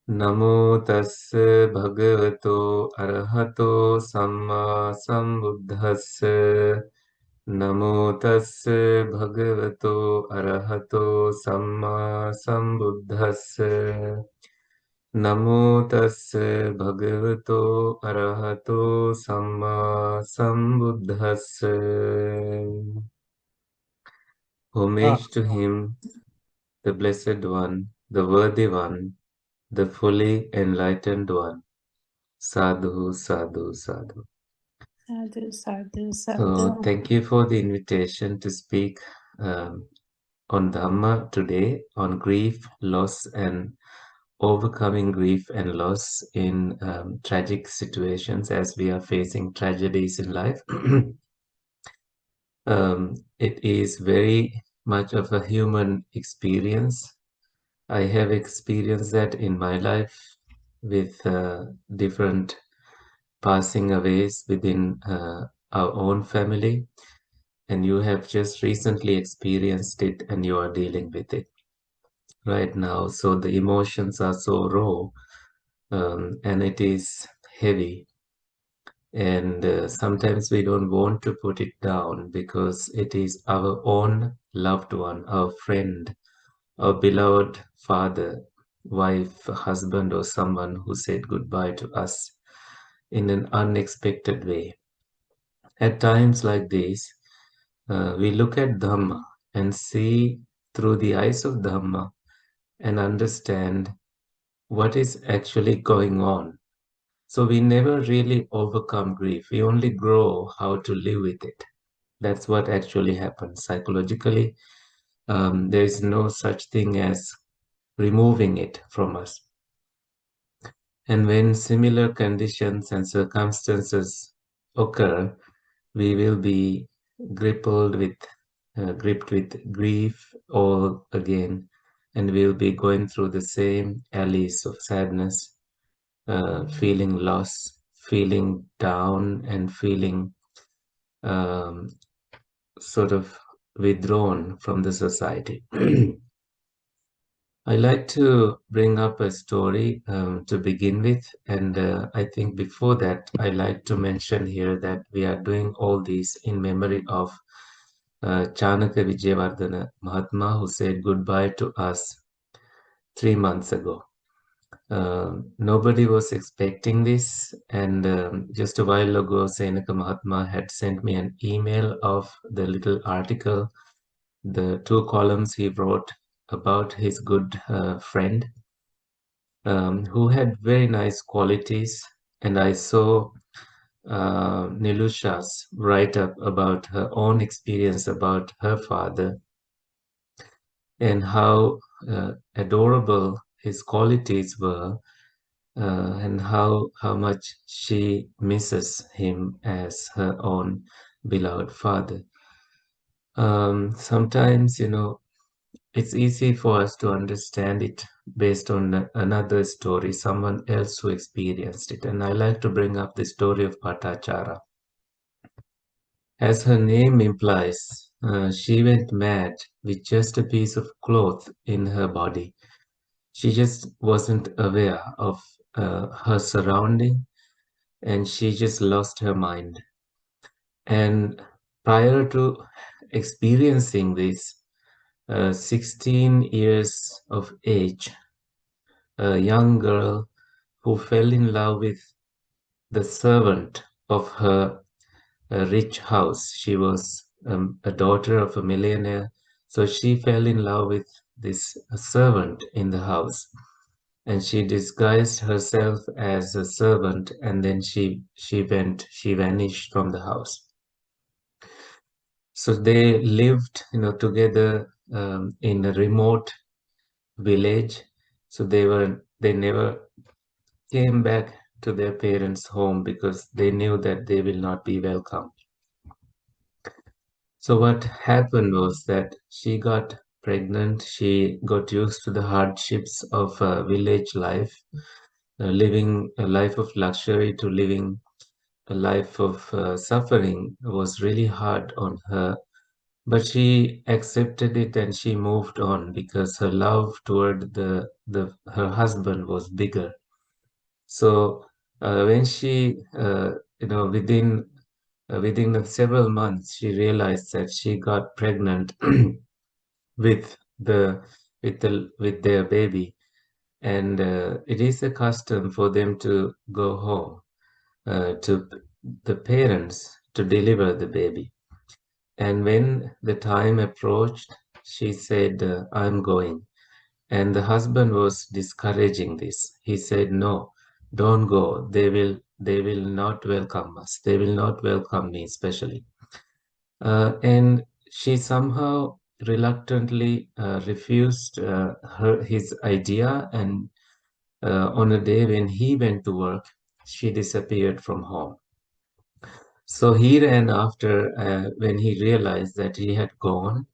Namo tassa bhagavato arahato samma sambuddhassa. Namo tassa bhagavato arahato samma sambuddhassa. Namo tassa bhagavato arahato samma sambuddhassa. Ah, Homage to him, the Blessed One, the Worthy One, the fully enlightened one. Sadhu, sadhu, sadhu. sadhu, sadhu, So, sadhu. thank you for the invitation to speak um, on Dhamma today on grief, loss, and overcoming grief and loss in tragic situations as we are facing tragedies in life. It is very much of a human experience. I have experienced that in my life with different passing aways within our own family, and you have just recently experienced it and you are dealing with it right now. So the emotions are so raw, and it is heavy. And sometimes we don't want to put it down because it is our own loved one, our friend, our beloved father, wife, husband, or someone who said goodbye to us in an unexpected way. At times like these, we look at Dhamma and see through the eyes of Dhamma and understand what is actually going on. So we never really overcome grief. We only grow how to live with it. That's what actually happens psychologically. There is no such thing as removing it from us. And when similar conditions and circumstances occur, we will be gripped with grief all again, and we'll be going through the same alleys of sadness, feeling loss, feeling down, and feeling um, sort of withdrawn from the society. I like to bring up a story to begin with, and I think before that, I like to mention here that we are doing all these in memory of Chanakya Vijayavardhana Mahatma, who said goodbye to us 3 months ago. Nobody was expecting this, and just a while ago, Senaka Mahatma had sent me an email of the little article, the 2 columns he wrote about his good friend, who had very nice qualities. And I saw Nilusha's write up about her own experience about her father and how adorable his qualities were, and how much she misses him as her own beloved father. Sometimes, it's easy for us to understand it based on another story, someone else who experienced it. And I like to bring up the story of Patachara. As her name implies, she went mad with just a piece of cloth in her body. She just wasn't aware of her surrounding, and she just lost her mind. And prior to experiencing this, 16 years of age, a young girl who fell in love with the servant of her rich house. She was a daughter of a millionaire, so she fell in love with this servant in the house, and she disguised herself as a servant, and then she vanished from the house. So they lived, together in a remote village. So they never came back to their parents' home because they knew that they will not be welcome. So what happened was that she got pregnant. She got used to the hardships of village life, living a life of luxury to living a life of suffering was really hard on her. but she accepted it and she moved on because her love toward the her husband was bigger. So when she, within several months, she realized that she got pregnant with with their baby, and it is a custom for them to go home to the parents to deliver the baby. And when the time approached, she said, "I'm going." And the husband was discouraging this. He said, "No, don't go. They will not welcome us. They will not welcome me, especially." And she somehow reluctantly refused his idea. And on a day when he went to work, she disappeared from home. So he ran after when he realized that he had gone,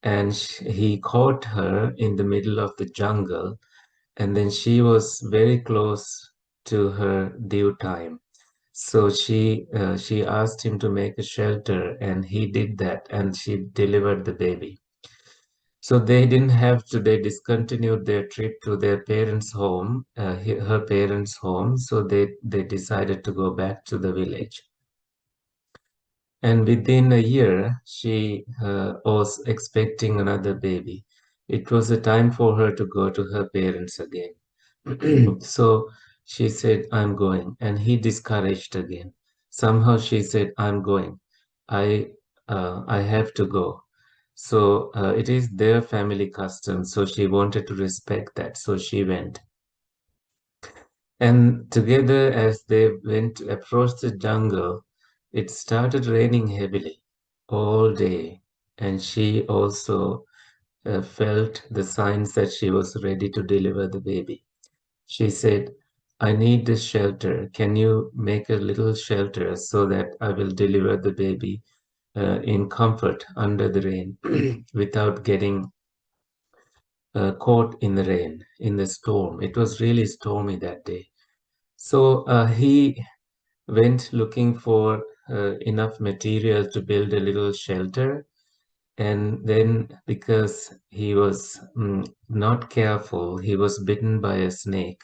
and he caught her in the middle of the jungle, and then she was very close to her due time. So she asked him to make a shelter, and he did that, and she delivered the baby. So they didn't have to. They discontinued their trip to their parents' home, her parents' home. So they decided to go back to the village. And within a year, she was expecting another baby. It was a time for her to go to her parents again. So she said, "I'm going." And he discouraged again. Somehow she said, "I'm going. I have to go." So it is their family custom. So she wanted to respect that. So she went. And together, as they went to approach the jungle, it started raining heavily all day. And she also felt the signs that she was ready to deliver the baby. She said, "I need this shelter. Can you make a little shelter so that I will deliver the baby in comfort under the rain without getting caught in the rain, in the storm?" It was really stormy that day. So he went looking for enough material to build a little shelter. And then, because he was not careful, he was bitten by a snake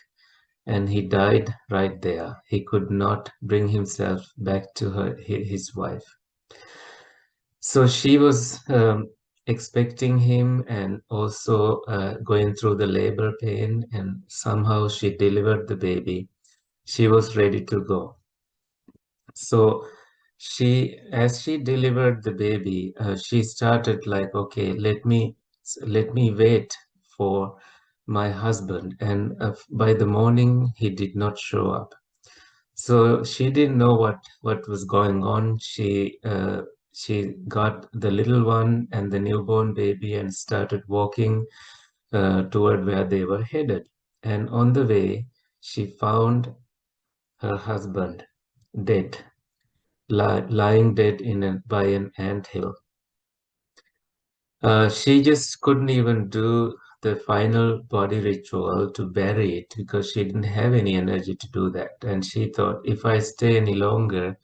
and he died right there. He could not bring himself back to his wife. So she was expecting him and also going through the labor pain, and somehow she delivered the baby. She was ready to go. So as she delivered the baby, she started like, "Okay, let me wait for my husband." And by the morning, he did not show up. So she didn't know what was going on. She got the little one and the newborn baby and started walking toward where they were headed. And on the way, she found her husband dead, lying dead by an anthill. She just couldn't even do the final body ritual to bury it because she didn't have any energy to do that. And she thought, if I stay any longer,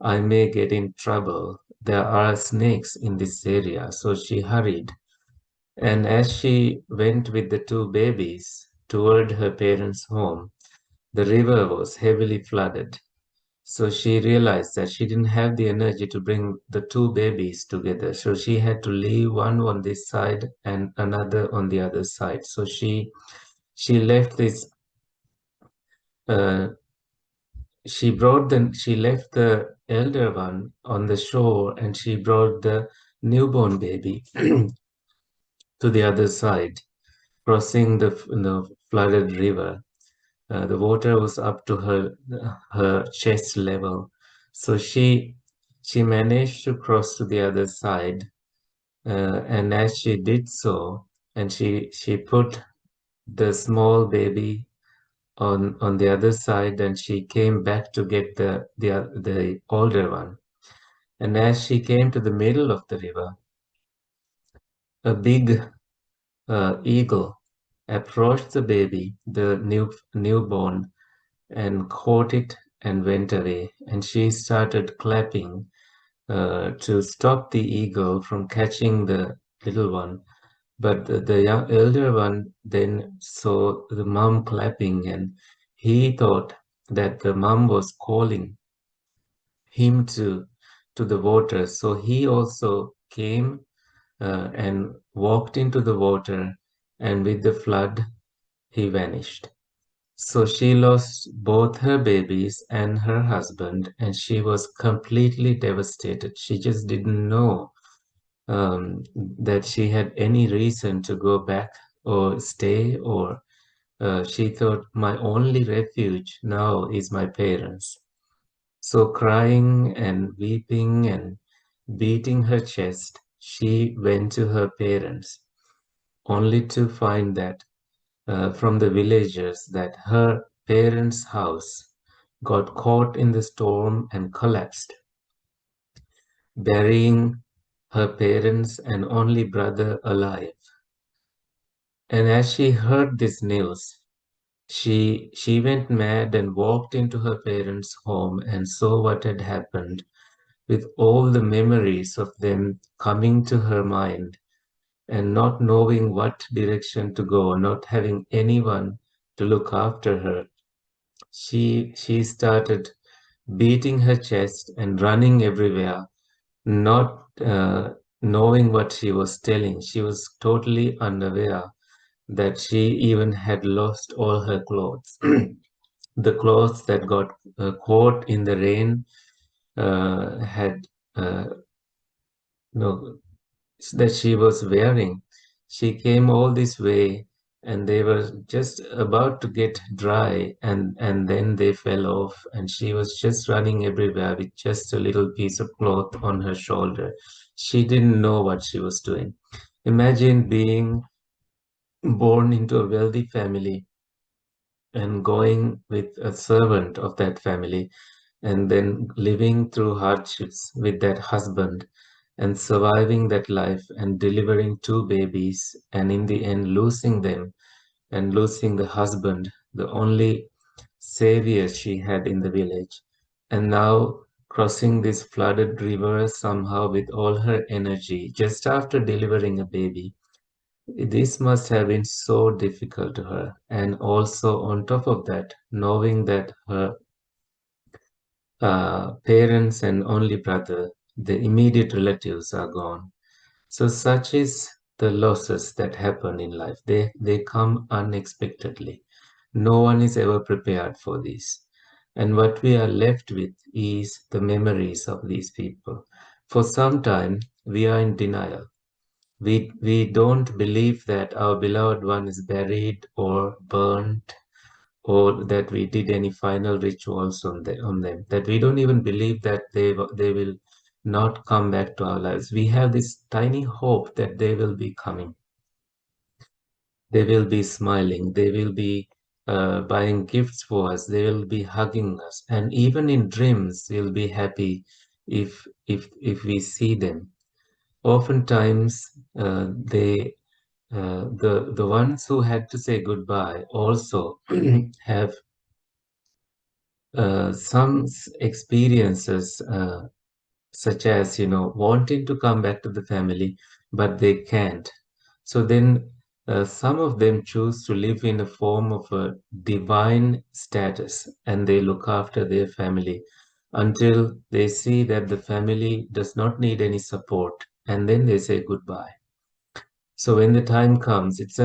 I may get in trouble. There are snakes in this area. So she hurried. And as she went with the two babies toward her parents' home, the river was heavily flooded. So she realized that she didn't have the energy to bring the two babies together. So she had to leave one on this side and another on the other side. So she left this uh, she left the elder one on the shore, and she brought the newborn baby to the other side, crossing the flooded river. The water was up to her chest level, so she managed to cross to the other side. And as she did so, and she put the small baby on the other side, and she came back to get the older one. And as she came to the middle of the river, a big eagle approached the baby, the newborn, and caught it and went away. And she started clapping to stop the eagle from catching the little one. But the elder one then saw the mom clapping, and he thought that the mom was calling him to the water. So he also came and walked into the water, and with the flood, he vanished. So she lost both her babies and her husband, and she was completely devastated. She just didn't know that she had any reason to go back or stay, or she thought, my only refuge now is my parents. So, crying and weeping and beating her chest, she went to her parents, only to find that from the villagers that her parents' house got caught in the storm and collapsed, burying her parents and only brother alive. And as she heard this news, she went mad and walked into her parents' home and saw what had happened, with all the memories of them coming to her mind, and not knowing what direction to go, not having anyone to look after her. She started beating her chest and running everywhere, not knowing what she was telling. She was totally unaware that she even had lost all her clothes. The clothes that got caught in the rain had uh, no that she was wearing. She came all this way, and they were just about to get dry, and then they fell off, and she was just running everywhere with just a little piece of cloth on her shoulder. She didn't know what she was doing. Imagine being born into a wealthy family and going with a servant of that family, and then living through hardships with that husband and surviving that life and delivering two babies, and in the end losing them and losing the husband, the only savior she had in the village, and now crossing this flooded river somehow with all her energy just after delivering a baby. This must have been so difficult to her, and also on top of that, knowing that her parents and only brother, the immediate relatives, are gone. So such is the losses that happen in life. They come unexpectedly. No one is ever prepared for this. And what we are left with is the memories of these people. For some time, we are in denial. We don't believe that our beloved one is buried or burnt, or that we did any final rituals on them, that we don't even believe that they will not come back to our lives. We have this tiny hope that they will be coming, they will be smiling, they will be buying gifts for us, they will be hugging us, and even in dreams we'll be happy if we see them. Oftentimes they the ones who had to say goodbye also have some experiences, such as, wanting to come back to the family, but they can't. So then some of them choose to live in a form of a divine status, and they look after their family until they see that the family does not need any support, and then they say goodbye. So when the time comes, it's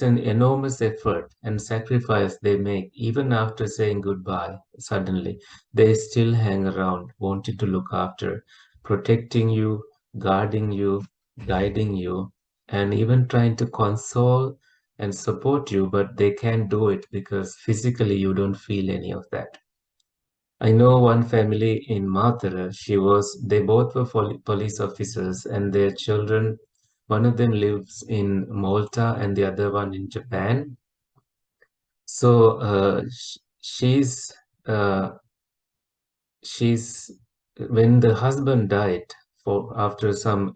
an enormous effort and sacrifice they make. Even after saying goodbye, suddenly they still hang around, wanting to look after, protecting you, guarding you, guiding you, and even trying to console and support you, but they can't do it because physically you don't feel any of that. I know one family in Mathura. They both were police officers, and their children, one of them lives in Malta and the other one in Japan. So uh, she's, when the husband died for after some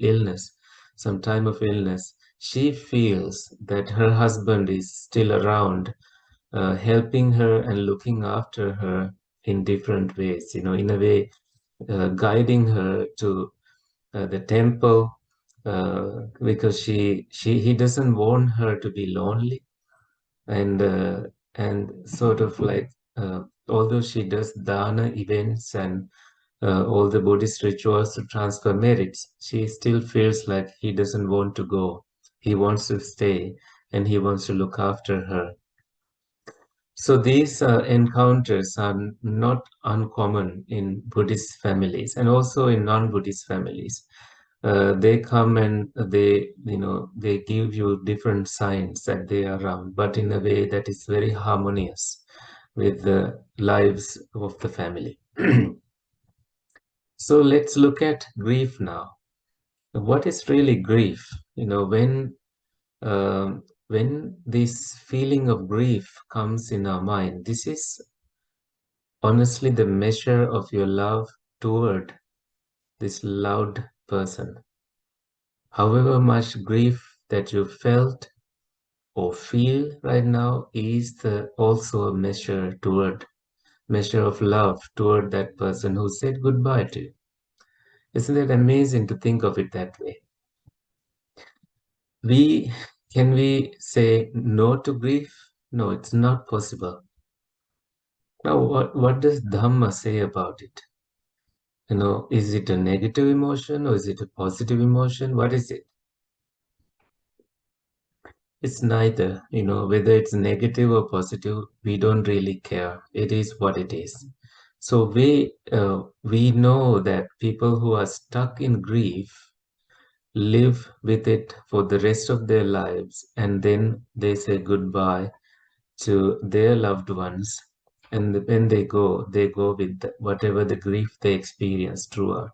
time of illness, she feels that her husband is still around, helping her and looking after her in different ways. In a way, guiding her to the temple because he doesn't want her to be lonely, and sort of like although she does dana events and all the Buddhist rituals to transfer merits, she still feels like he doesn't want to go. He wants to stay and he wants to look after her. So these encounters are not uncommon in Buddhist families and also in non-Buddhist families. They come and they give you different signs that they are around, but in a way that is very harmonious with the lives of the family. So let's look at grief now. What is really grief? When this feeling of grief comes in our mind, this is honestly the measure of your love toward this loved person. However much grief that you felt or feel right now is also a measure of love toward that person who said goodbye to you. Isn't it amazing to think of it that way? We can we say no to grief? No, it's not possible. Now, what does Dhamma say about it? Is it a negative emotion or is it a positive emotion? What is it? It's neither. Whether it's negative or positive, we don't really care. It is what it is. So we know that people who are stuck in grief live with it for the rest of their lives, and then they say goodbye to their loved ones, and when they go with whatever the grief they experience throughout.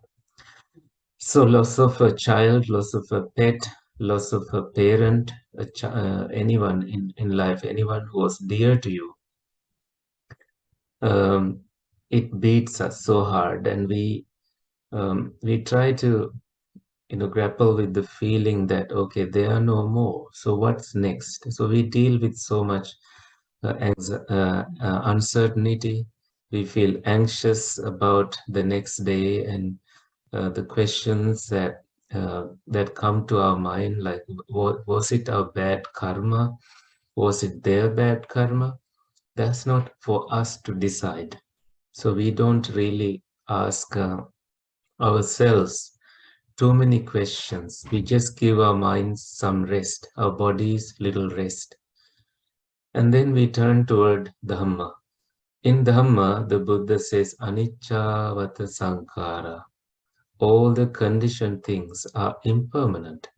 So loss of a child, loss of a pet, loss of a parent, anyone in life, anyone who was dear to you, um, it beats us so hard, and we try to grapple with the feeling that okay, they are no more, so what's next? So we deal with so much uncertainty. We feel anxious about the next day, and the questions that come to our mind, like was it our bad karma? Was it their bad karma? That's not for us to decide. So we don't really ask ourselves too many questions. We just give our minds some rest, our bodies little rest. And then we turn toward Dhamma. In Dhamma, the Buddha says, Anicca vata sankhara. All the conditioned things are impermanent.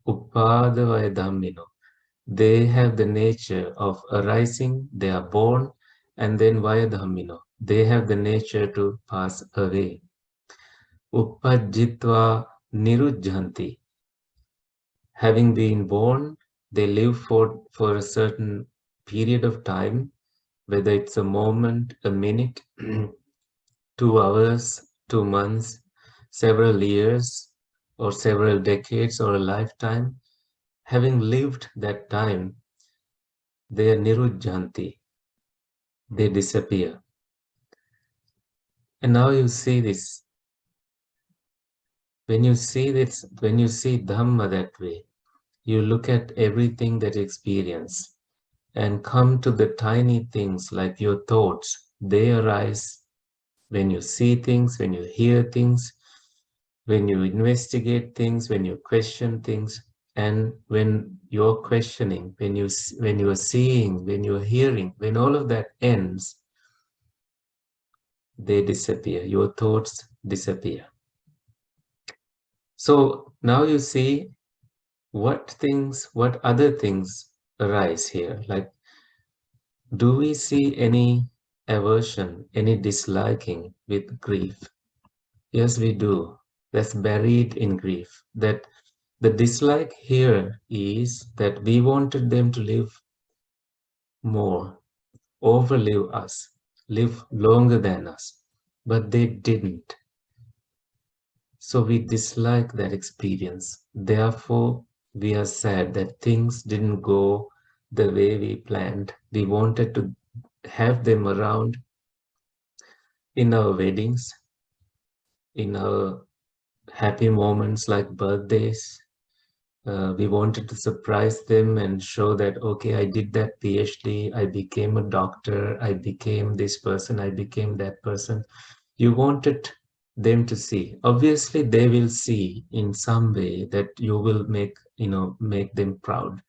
Upadavaya dhammino. They have the nature of arising, they are born, and then vaya dhammino. They have the nature to pass away. Upajjitva nirujjanti. Having been born, they live for a certain period of time, whether it's a moment, a minute, 2 hours, 2 months, several years, or several decades, or a lifetime. Having lived that time, they are nirujjanti, they disappear. And now you see this. When you see Dhamma that way, you look at everything that you experience and come to the tiny things like your thoughts. They arise when you see things, when you hear things, when you investigate things, when you question things, and when you're questioning, when you're seeing, when you're hearing, when all of that ends, they disappear. Your thoughts disappear. So now you see what other things arise here. Like, do we see any aversion, any disliking with grief? Yes, we do. That's buried in grief. That the dislike here is that we wanted them to live more, overlive us, live longer than us, but they didn't. So we dislike that experience. Therefore, we are sad that things didn't go the way we planned. We wanted to have them around in our weddings. in our happy moments like birthdays. We wanted to surprise them and show that, okay, I did that PhD, I became a doctor, I became this person, I became that person. You wanted them to see. Obviously, they will see in some way that you will make them proud.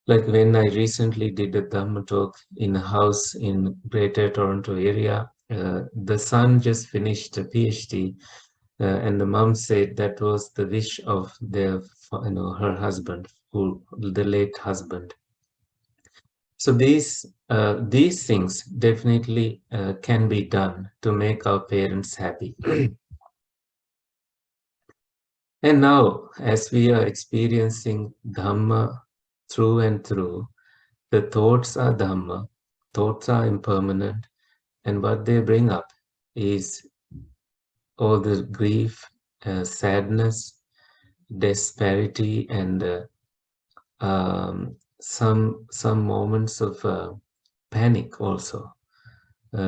Like when I recently did a Dhamma talk in a house in Greater Toronto area, the son just finished a PhD, and the mom said that was the wish of her husband, the late husband. So these things definitely can be done to make our parents happy. And now, as we are experiencing Dhamma through and through, the thoughts are Dhamma, thoughts are impermanent, and what they bring up is all the grief, sadness, disparity, and some moments of panic also,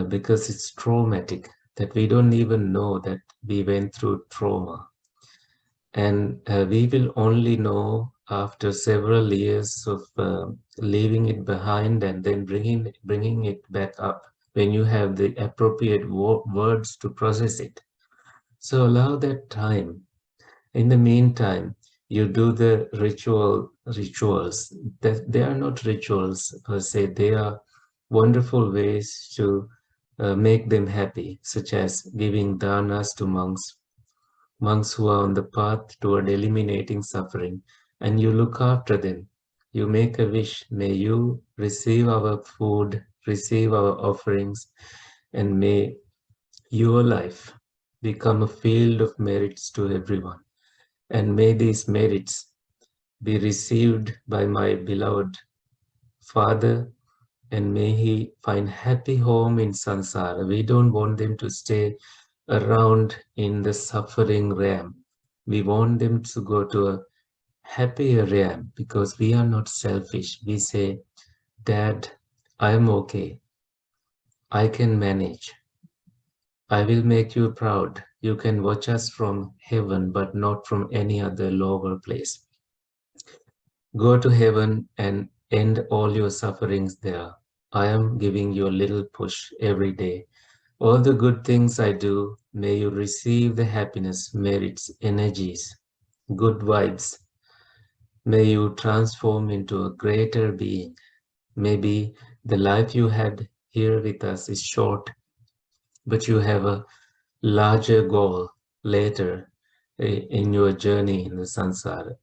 because it's traumatic that we don't even know that we went through trauma. And we will only know after several years of leaving it behind and then bringing it back up when you have the appropriate words to process it. So allow that time. In the meantime, you do the rituals. That they are not rituals per se. They are wonderful ways to make them happy, such as giving danas to monks who are on the path toward eliminating suffering, and you look after them. You make a wish, may you receive our food, receive our offerings, and may your life become a field of merits to everyone. And may these merits be received by my beloved Father, and may he find happy home in samsara. We don't want them to stay around in the suffering realm. We want them to go to a happier realm because we are not selfish. We say, Dad, I'm okay. I can manage. I will make you proud. You can watch us from heaven, but not from any other lower place. Go to heaven and end all your sufferings there. I am giving you a little push every day. All the good things I do, may you receive the happiness, merits, energies, good vibes. May you transform into a greater being. Maybe the life you had here with us is short, but you have a larger goal later in your journey in the samsara.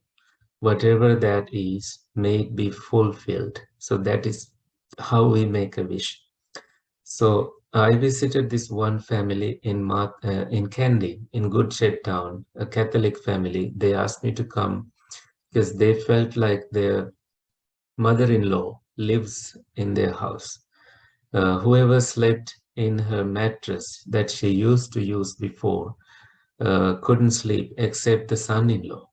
Whatever that is, may it be fulfilled. So that is how we make a wish. So I visited this one family in Kandy, in Goodshed Town, a Catholic family. They asked me to come because they felt like their mother-in-law lives in their house. Whoever slept in her mattress that she used to use before couldn't sleep except the son-in-law.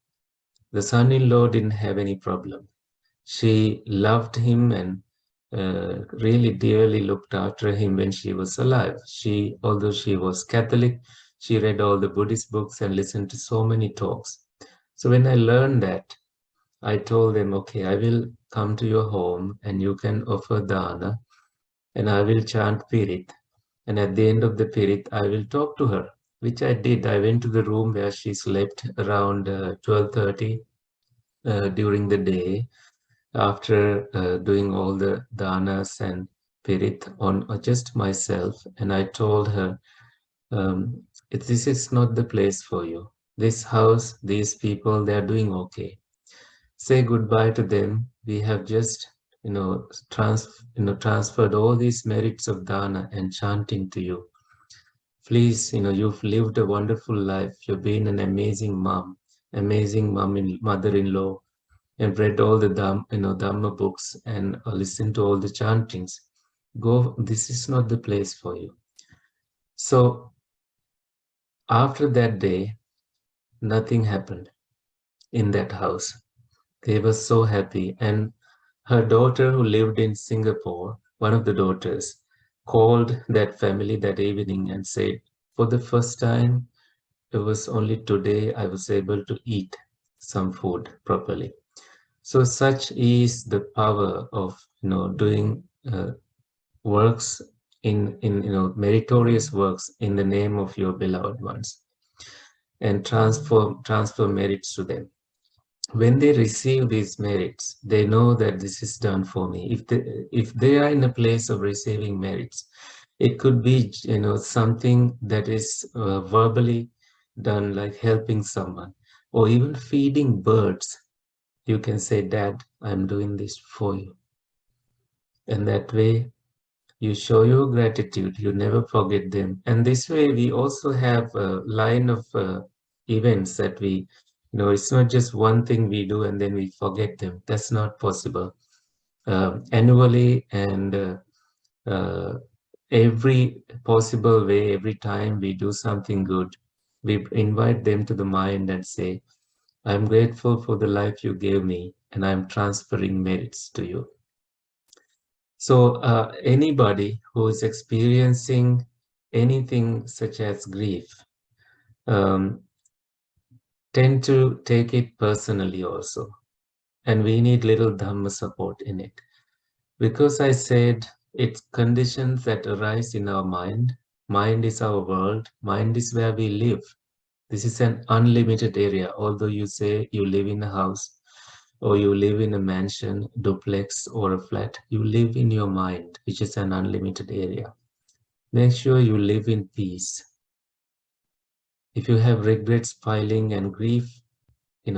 The son-in-law didn't have any problem. She loved him and really dearly looked after him when she was alive. Although she was Catholic, she read all the Buddhist books and listened to so many talks. So when I learned that, I told them, okay, I will come to your home and you can offer dana and I will chant Pirit. And at the end of the Pirit, I will talk to her, which I did. I went to the room where she slept around 12:30 during the day after doing all the danas and Pirit on just myself. And I told her, this is not the place for you. This house, these people, they are doing okay. Say goodbye to them. We have just, transferred all these merits of dana and chanting to you. Please, you've lived a wonderful life. You've been an amazing mom in mother-in-law, and read all the Dhamma books and listened to all the chantings. Go. This is not the place for you. So after that day, nothing happened in that house. They were so happy. And her daughter, who lived in Singapore, one of the daughters, called that family that evening and said, for the first time, it was only today I was able to eat some food properly. So such is the power of doing works in meritorious works in the name of your beloved ones, and transfer merits to them. When they receive these merits, they know that this is done for me. If they are in a place of receiving merits, it could be something that is verbally done, like helping someone, or even feeding birds. You can say, Dad, I'm doing this for you. And that way you show your gratitude, you never forget them. And this way we also have a line of events that it's not just one thing we do and then we forget them. That's not possible. Annually, and uh, every possible way, every time we do something good, we invite them to the mind and say, I'm grateful for the life you gave me, and I'm transferring merits to you. So anybody who is experiencing anything such as grief um, tend to take it personally also. And we need little Dhamma support in it. Because I said it's conditions that arise in our mind. Mind is our world. Mind is where we live. This is an unlimited area. Although you say you live in a house, or you live in a mansion, duplex, or a flat, you live in your mind, which is an unlimited area. Make sure you live in peace. If you have regrets piling and grief,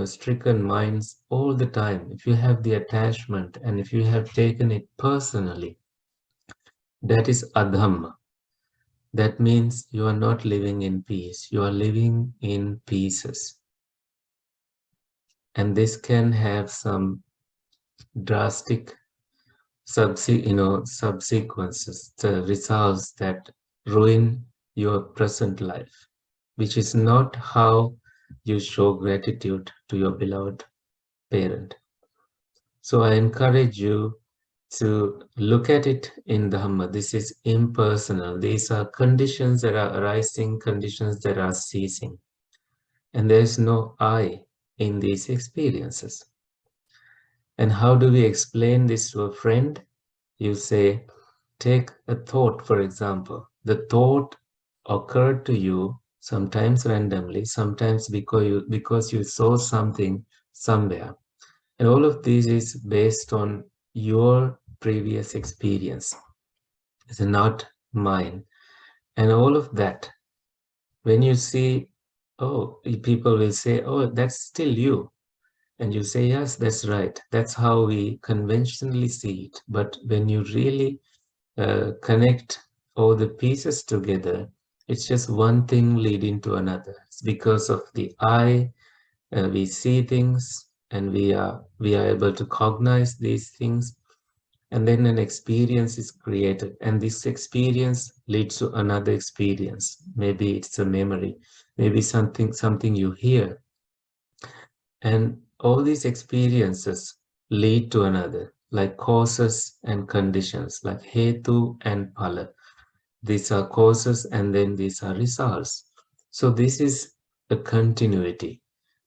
stricken minds all the time, if you have the attachment and if you have taken it personally, that is adhamma. That means you are not living in peace. You are living in pieces. And this can have some drastic subsequences, the results that ruin your present life, which is not how you show gratitude to your beloved parent. So I encourage you to look at it in Dhamma. This is impersonal. These are conditions that are arising, conditions that are ceasing. And there's no I in these experiences. And how do we explain this to a friend? You say, take a thought, for example. The thought occurred to you sometimes randomly, sometimes because you saw something somewhere. And all of this is based on your previous experience. It's not mine. And all of that, when you see, oh, people will say, oh, that's still you. And you say, yes, that's right. That's how we conventionally see it. But when you really connect all the pieces together, it's just one thing leading to another. It's because of the eye, we see things, and we are able to cognize these things, and then an experience is created, and this experience leads to another experience. Maybe it's a memory, maybe something you hear, and all these experiences lead to another, like causes and conditions, like hetu and phala. These are causes and then these are results. So this is a continuity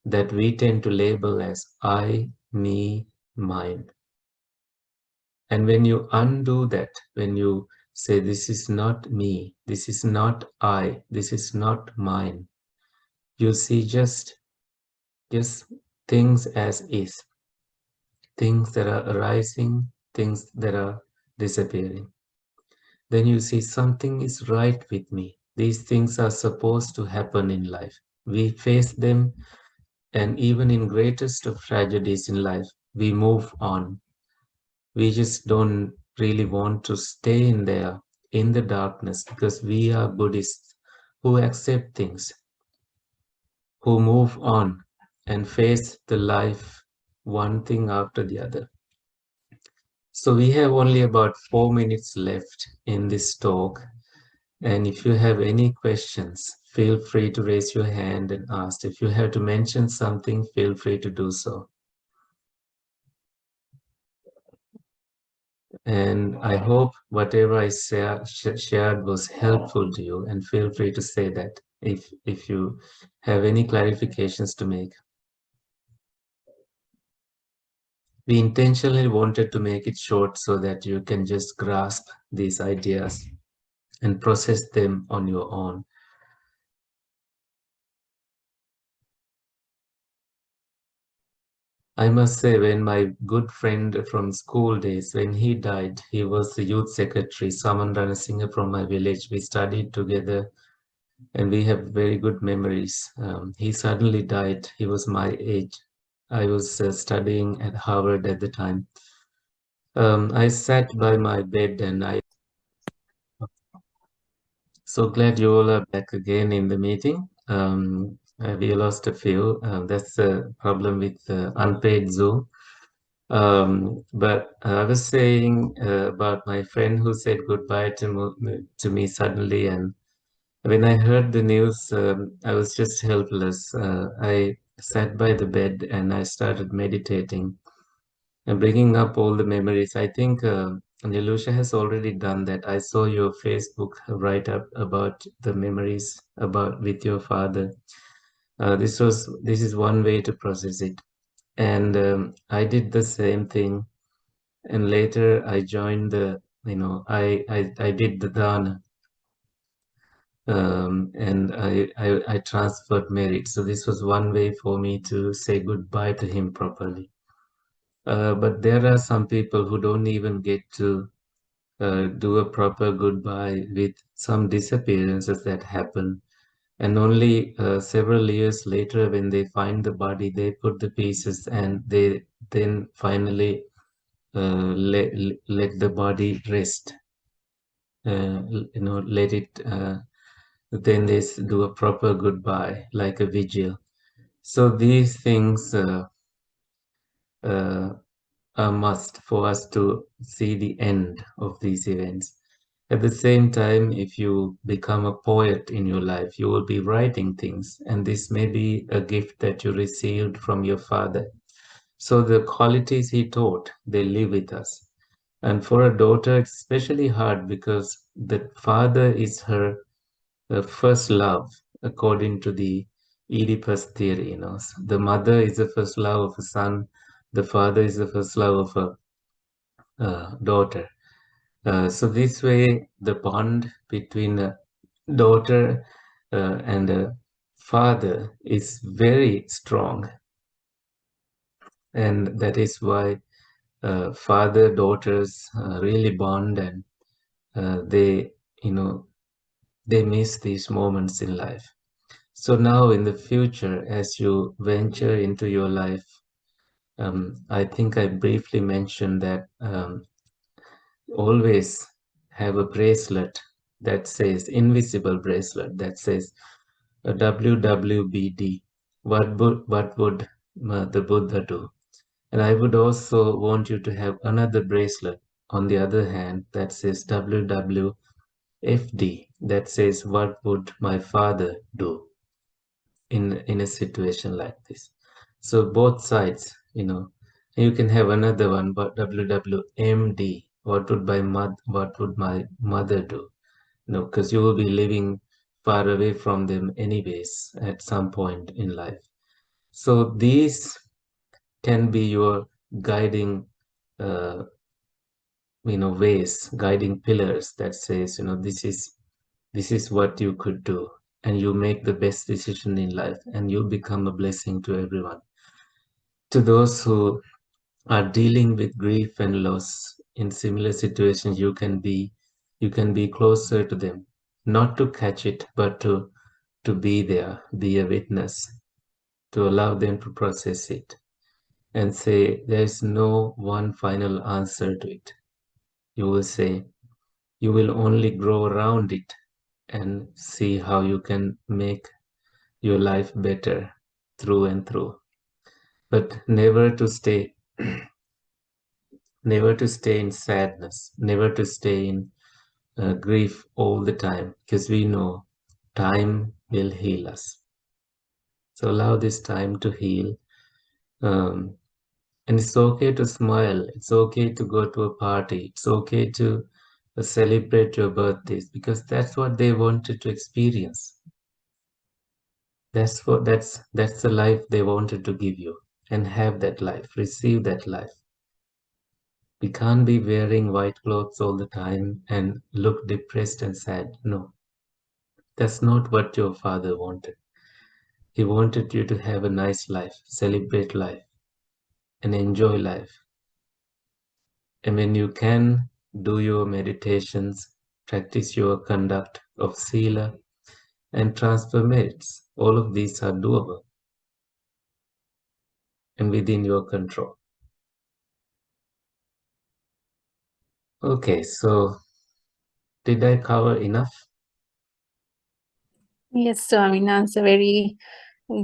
that we tend to label as I, me, mine. And when you undo that, when you say, this is not me, this is not I, this is not mine, you see just things as is, things that are arising, things that are disappearing. Then you see something is right with me. These things are supposed to happen in life. We face them, and even in greatest of tragedies in life, we move on. We just don't really want to stay in there in the darkness, because we are Buddhists who accept things, who move on and face the life one thing after the other. So we have only about 4 minutes left in this talk. And if you have any questions, feel free to raise your hand and ask. If you have to mention something, feel free to do so. And I hope whatever I shared was helpful to you, and feel free to say that if you have any clarifications to make. We intentionally wanted to make it short so that you can just grasp these ideas and process them on your own. I must say, when my good friend from school days, when he died, he was the youth secretary, Saman Ranasinghe from my village. We studied together and we have very good memories. He suddenly died. He was my age. I was studying at Harvard at the time. I sat by my bed and I so glad you all are back again in the meeting. We lost a few. That's the problem with unpaid Zoom. But I was saying about my friend who said goodbye to me suddenly, and when I heard the news, I was just helpless. I sat by the bed and I started meditating and bringing up all the memories. I think Nilusha has already done that. I saw your Facebook write up about the memories about with your father. This is one way to process it, and I did the same thing. And later I joined the, I did the dana, and I transferred merit. So this was one way for me to say goodbye to him properly. But there are some people who don't even get to do a proper goodbye with some disappearances that happen. And only several years later, when they find the body, they put the pieces and they then finally let the body rest. Let it. Then they do a proper goodbye, like a vigil. So these things uh, a must for us to see the end of these events. At the same time, if you become a poet in your life, you will be writing things, and this may be a gift that you received from your father. So the qualities he taught, they live with us. And for a daughter, it's especially hard because the father is her first love, according to the Oedipus theory. The mother is the first love of a son, the father is the first love of a daughter. So this way, the bond between a daughter and a father is very strong, and that is why father daughters really bond, and they, you know, they miss these moments in life. So now, in the future, as you venture into your life, I think I briefly mentioned that. Always have a bracelet that says invisible bracelet that says WWBD. What would the Buddha do? And I would also want you to have another bracelet on the other hand that says WWFD, that says what would my father do in a situation like this. So both sides, you can have another one, but WWMD, what would my mother do? Because you will be living far away from them anyways at some point in life. So these can be your guiding, uh, ways, guiding pillars that says, this is what you could do, and you make the best decision in life, and you become a blessing to everyone. To those who are dealing with grief and loss in similar situations, you can be closer to them, not to catch it, but to be there, be a witness, to allow them to process it and say there is no one final answer to it. You will say you will only grow around it and see how you can make your life better through and through, but never to stay in sadness, never to stay in grief all the time, because we know time will heal us. So allow this time to heal. um, and it's okay to smile, it's okay to go to a party, it's okay to celebrate your birthdays, because that's what they wanted to experience. That's the life they wanted to give you, and have that life, receive that life. We can't be wearing white clothes all the time and look depressed and sad. No, that's not what your father wanted. He wanted you to have a nice life, celebrate life, and enjoy life. And when you can, do your meditations, practice your conduct of sila, and transfer merits. All of these are doable and within your control. Okay, so did I cover enough? Yes, so I mean, that's a very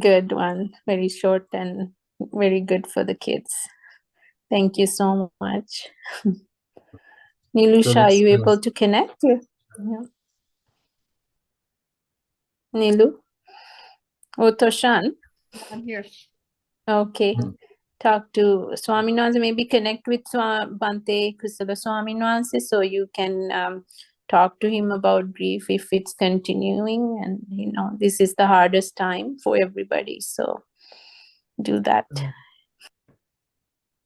good one. Very short and very good for the kids. Thank you so much. So Nilusha, are let's you able to connect? Yeah. Nilu? Oh, Toshan? I'm here. Okay. Talk to Swaminathan, maybe connect with Bante Kusala Swaminathan so you can talk to him about grief if it's continuing. And, this is the hardest time for everybody. So do that.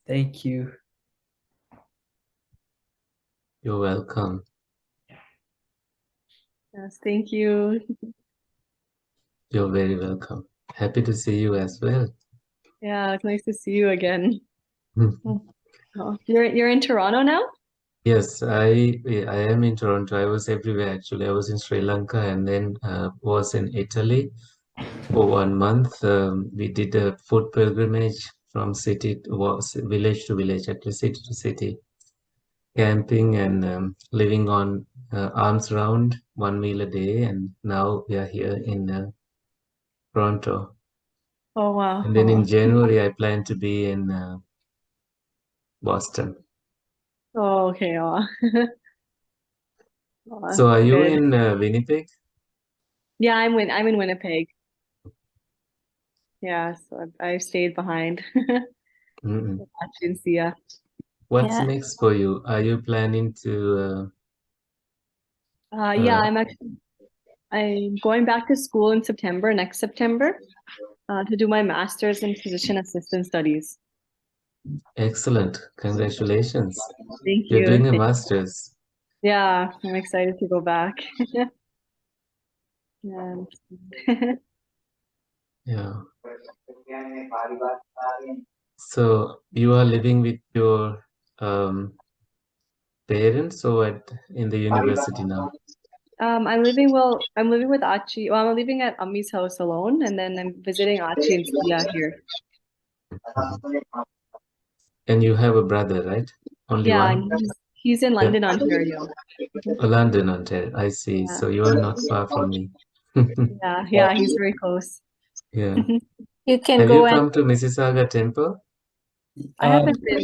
Thank you. You're welcome. Yes, thank you. You're very welcome. Happy to see you as well. Yeah, it's nice to see you again. Oh, you're in Toronto now? Yes, I am in Toronto. I was everywhere actually. I was in Sri Lanka and then was in Italy for 1 month. We did a foot pilgrimage from village to village, actually city to city, camping and living on arms round, one meal a day. And now we are here in Toronto. Oh, wow. And then in January, I plan to be in Boston. Oh, okay. Oh. Oh, So are you good. in Winnipeg? Yeah, I'm in Winnipeg. Yeah, so I stayed behind. Mm-mm. I didn't see ya. What's Yeah. next for you? Are you planning to Yeah, I'm going back to school in September, next September, to do my master's in physician assistant studies. excellent. Congratulations. Thank You're you. doing a master's. Yeah, I'm excited to go back. Yeah. Yeah. So you are living with your parents or in the university now? I'm living with Achi. Well, I'm living at Ammi's house alone, and then I'm visiting Achi and Sia here. Mhm. And you have a brother, right? Only Yeah, one? and he's in Yeah. London, Ontario. London, Ontario. I see. Yeah, So you are not far from me. yeah, he's very close. Yeah. You can Have go you and come to Mississauga Temple? I haven't been.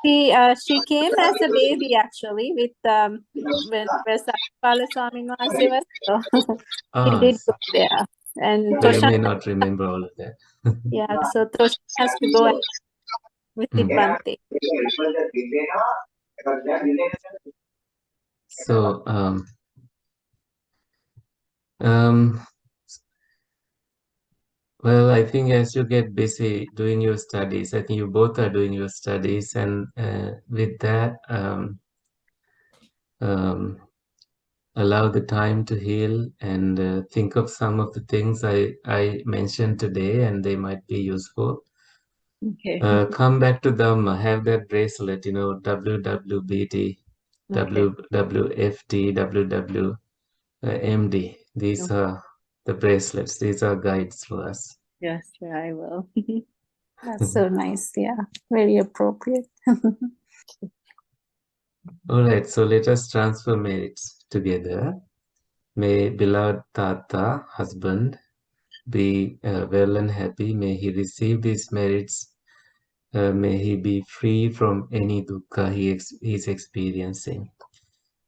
She came as a baby actually with when Saripala Swami Nwanse was so he Ah, did go there. And so you Toshan, may not remember all of that. yeah, so Toshan has to go and visit Mm. Bante. So, um, well, I think as you get busy doing your studies, I think you both are doing your studies, and with that, um, allow the time to heal and think of some of the things I mentioned today, and they might be useful. Okay, Come back to Dhamma, have that bracelet, WWBD, okay, WWFD, WWMD. These okay. are the bracelets, these are guides for us. Yes, yeah, I will. That's so nice. Yeah, very appropriate. All right, so let us transfer merits together. May beloved Tata, husband, be well and happy. May he receive these merits. May he be free from any dukkha he is experiencing.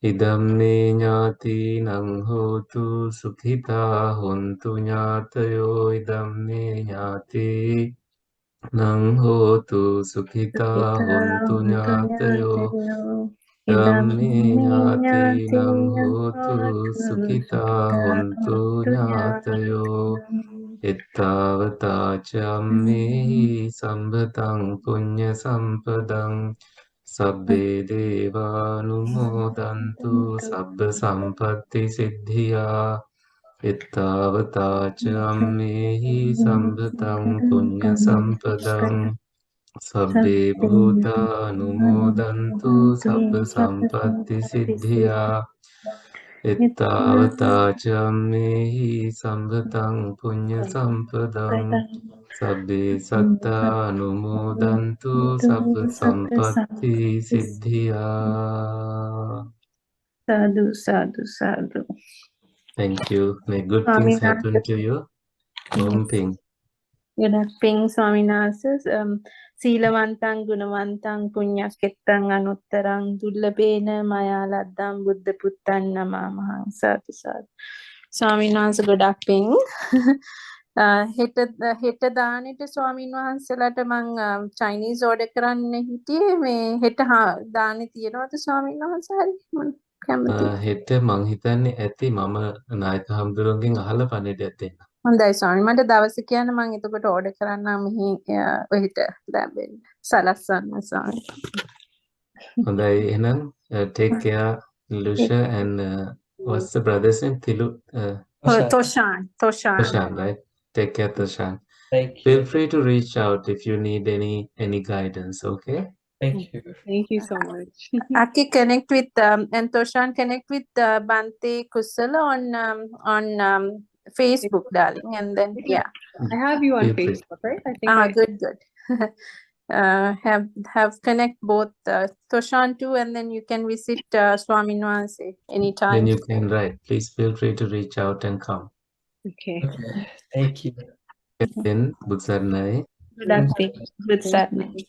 Idam me ñāti nang hotu sukhita hontu ñātayo. Idam me ñāti nang hotu sukhita Sukita hontu huntu ñātayo. nyatayo. Idam Dhamme nyati nyati nang hotu hotu sukhita sukita hontu huntu ñātayo. nyatayo. Ittavata cammehi sambhatang punya sampadang sabbe deva numodantu sabba sampatti siddhya Ittavata cammehi sambhatang punya sampadang sabbe bhuta numodantu sabba sampatti siddhya Ittavata cammehi sambhatang punya sampadang sabbe satta anumodantu sabba sampatti siddhya. Sadhu, sadhu, sadhu. Thank you. May good things happen Swaminathan. to you. Om Yes. Ping. Good Ping Swaminathan. Silavantang Gunavantang Punyakettang Anuttarang Dullabena Maya Laddam Buddha Puttan Namamahang Sadhu Sadhu. ස්වාමීන් වහන්සේ ගොඩක් පිං. හෙට දානෙට ස්වාමීන් වහන්සේලාට මං Chinese order කරන්න හිටියේ මේ හෙට දානේ තියෙනවද ස්වාමීන් වහන්සේ හරි මම කැමතියි. හෙට මං හිතන්නේ ඇති මම නායක හම්දුරන්ගෙන් අහලා පණිඩයක් දෙන්න. හොඳයි ස්වාමීන් මට දවස කියන්න මං එතකොට ඕඩර් කරන්නම් මෙහි ඔහෙට ලැබෙන්න. සලස්සන්න ස්වාමීන්. හොඳයි එහෙනම් take care Lusha and what's the brother's name? Toshan. Toshan, right? Take care, Toshan. Thank you. Feel free to reach out if you need any guidance, okay? Thank you. Thank you so much. Aki connect with and Toshan connect with Bante Kusala on Facebook, darling, and then yeah. I have you on Feel free. Facebook, right? I think Good. Have connect both Toshan too, and then you can visit Swami Nwanse anytime. Then you can write. Please feel free to reach out and come. Okay. Okay. Thank you. Then Budsarnai. Good afternoon. Good Saturday.